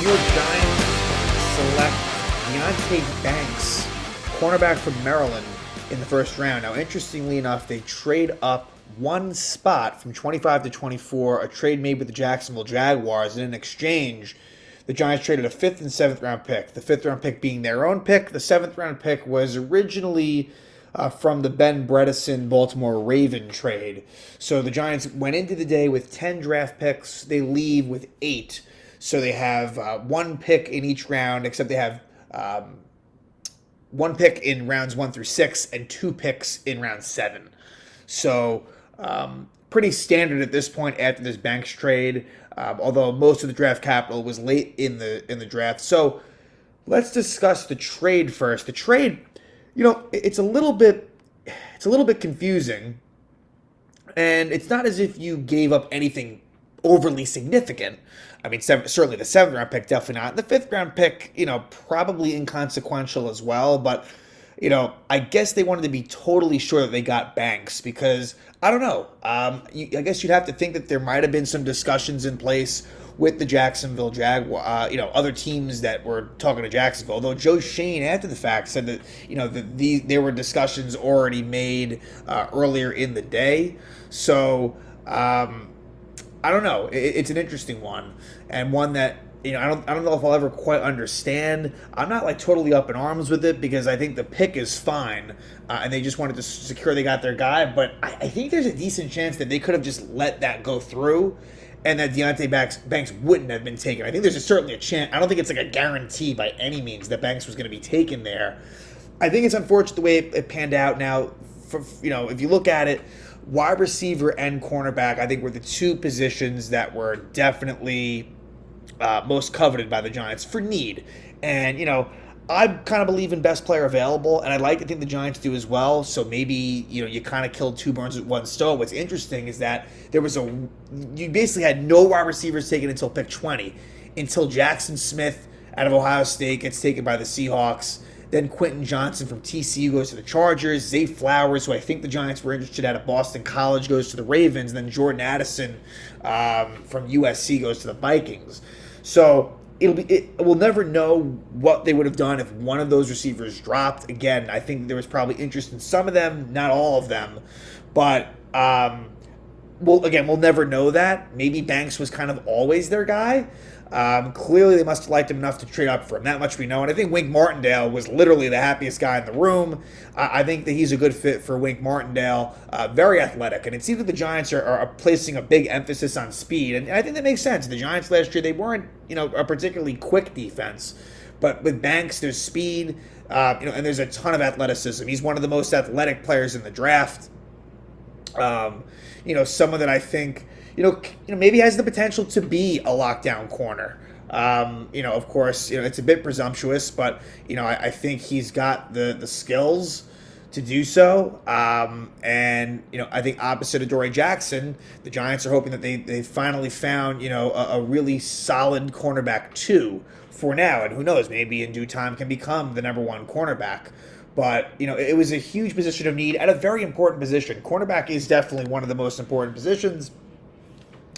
New York Giants select Deonte Banks, cornerback from Maryland, in the first round. Now, interestingly enough, they trade up one spot from 25 to 24, a trade made with the Jacksonville Jaguars, and in exchange, the Giants traded a 5th and 7th round pick. The 5th round pick being their own pick. The 7th round pick was originally from the Ben Bredesen Baltimore Raven trade. So the Giants went into the day with 10 draft picks. They leave with 8. So they have one pick in each round, except they have one pick in rounds 1 through 6 and 2 picks in round 7. So pretty standard at this point after this Banks trade, although most of the draft capital was late in the draft. So let's discuss the trade first. The trade, it's a little bit confusing, and it's not as if you gave up anything overly significant. I mean, certainly the 7th round pick, definitely not. The 5th round pick, probably inconsequential as well. But, I guess they wanted to be totally sure that they got Banks because, I don't know. I guess you'd have to think that there might have been some discussions in place with the Jacksonville Jaguars, other teams that were talking to Jacksonville. Although Joe Shane, after the fact, said that, there were discussions already made earlier in the day. So, I don't know. It's an interesting one, and one that I don't know if I'll ever quite understand. I'm not totally up in arms with it because I think the pick is fine, and they just wanted to secure they got their guy. But I think there's a decent chance that they could have just let that go through, and that Deonte Banks wouldn't have been taken. I think there's certainly a chance. I don't think it's a guarantee by any means that Banks was going to be taken there. I think it's unfortunate the way it panned out. Now, if you look at it, wide receiver and cornerback, I think, were the two positions that were definitely most coveted by the Giants for need. And, I kind of believe in best player available, and I'd like to think the Giants do as well. So maybe, you kind of killed two birds with one stone. What's interesting is that you basically had no wide receivers taken until pick 20, until Jackson Smith out of Ohio State gets taken by the Seahawks. Then Quentin Johnson from TCU goes to the Chargers. Zay Flowers, who I think the Giants were interested at Boston College, goes to the Ravens. And then Jordan Addison from USC goes to the Vikings. So we'll never know what they would have done if one of those receivers dropped. Again, I think there was probably interest in some of them, not all of them. But we'll never know that. Maybe Banks was kind of always their guy. Clearly, they must have liked him enough to trade up for him. That much we know. And I think Wink Martindale was literally the happiest guy in the room. I think that he's a good fit for Wink Martindale. Very athletic. And it seems that the Giants are placing a big emphasis on speed. And I think that makes sense. The Giants last year, they weren't, a particularly quick defense. But with Banks, there's speed, and there's a ton of athleticism. He's one of the most athletic players in the draft. Someone that I think, maybe has the potential to be a lockdown corner. Of course, it's a bit presumptuous, but, I think he's got the skills to do so. And I think opposite of Dory Jackson, the Giants are hoping that they finally found, a really solid cornerback too for now. And who knows, maybe in due time can become the number one cornerback. But, it was a huge position of need at a very important position. Cornerback is definitely one of the most important positions.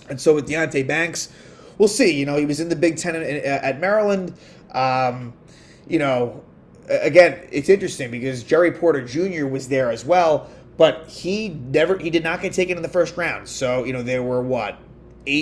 And so with Deonte Banks, we'll see. He was in the Big Ten at Maryland. Again, it's interesting because Jerry Porter Jr. was there as well, but he did not get taken in the first round. So, there were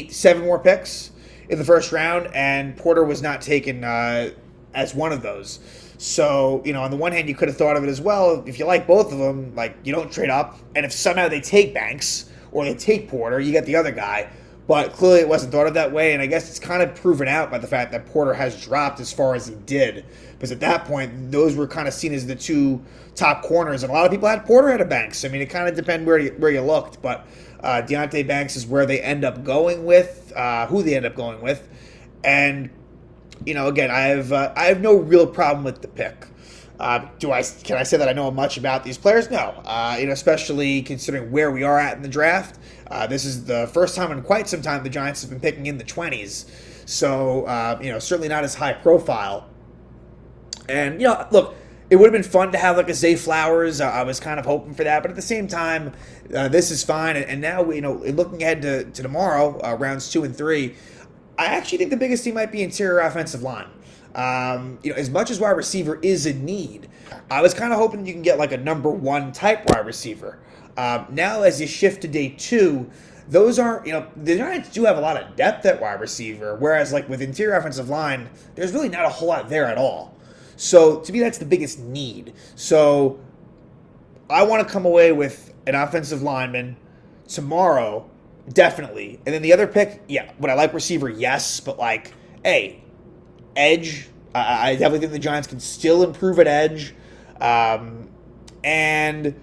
7 more picks in the first round, and Porter was not taken as one of those. So, on the one hand, you could have thought of it as well. If you like both of them, you don't trade up. And if somehow they take Banks or they take Porter, you get the other guy. But clearly it wasn't thought of that way, and I guess it's kind of proven out by the fact that Porter has dropped as far as he did. Because at that point, those were kind of seen as the two top corners, and a lot of people had Porter ahead of Banks. I mean, it kind of depends where you looked, but Deonte Banks is where they end up going with, who they end up going with. And, again, I have no real problem with the pick. Can I say that I know much about these players? No. Especially considering where we are at in the draft. This is the first time in quite some time the Giants have been picking in the 20s. So, certainly not as high profile. And, look, it would have been fun to have a Zay Flowers. I was kind of hoping for that. But at the same time, this is fine. And now, looking ahead to tomorrow, rounds 2 and 3, I actually think the biggest thing might be interior offensive line. As much as wide receiver is a need, I was kind of hoping you can get like a number one type wide receiver. Now, as you shift to day two, those aren't, the Giants do have a lot of depth at wide receiver, whereas like with interior offensive line, there's really not a whole lot there at all. So to me, that's the biggest need. So I want to come away with an offensive lineman tomorrow, definitely. And then the other pick, yeah, would I like receiver? Yes, but like, hey, edge. I definitely think the Giants can still improve at edge. And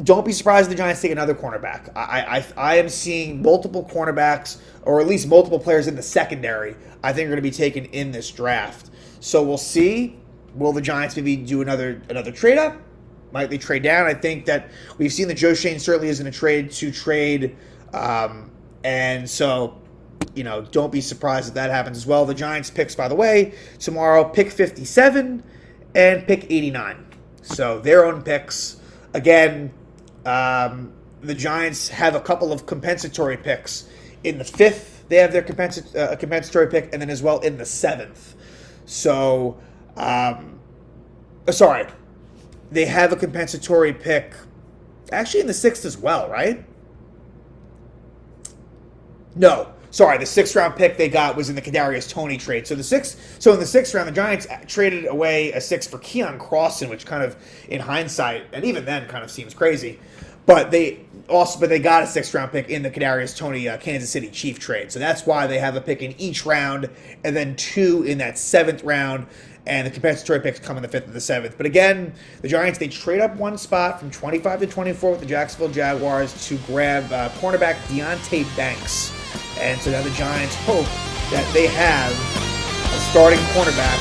don't be surprised if the Giants take another cornerback. I am seeing multiple cornerbacks, or at least multiple players in the secondary, I think are going to be taken in this draft. So we'll see. Will the Giants maybe do another trade up? Might they trade down? I think that we've seen that Joe Shane certainly isn't a trade to trade. And so, don't be surprised if that happens as well. The Giants picks, by the way, tomorrow, pick 57 and pick 89. So their own picks. Again, the Giants have a couple of compensatory picks. In the 5th, they have their compensatory pick, and then as well in the 7th. So, they have a compensatory pick actually in the 6th as well, right? No, sorry, the 6th round pick they got was in the Kadarius Toney trade. So in the 6th round, the Giants traded away a 6 for Keon Crossan, which kind of, in hindsight, and even then, kind of seems crazy. But they got a 6th round pick in the Kadarius Toney Kansas City Chief trade. So that's why they have a pick in each round, and then 2 in that 7th round. And the compensatory picks come in the 5th and the 7th. But again, the Giants, they trade up one spot from 25 to 24 with the Jacksonville Jaguars to grab cornerback Deonte Banks. And so now the Giants hope that they have a starting cornerback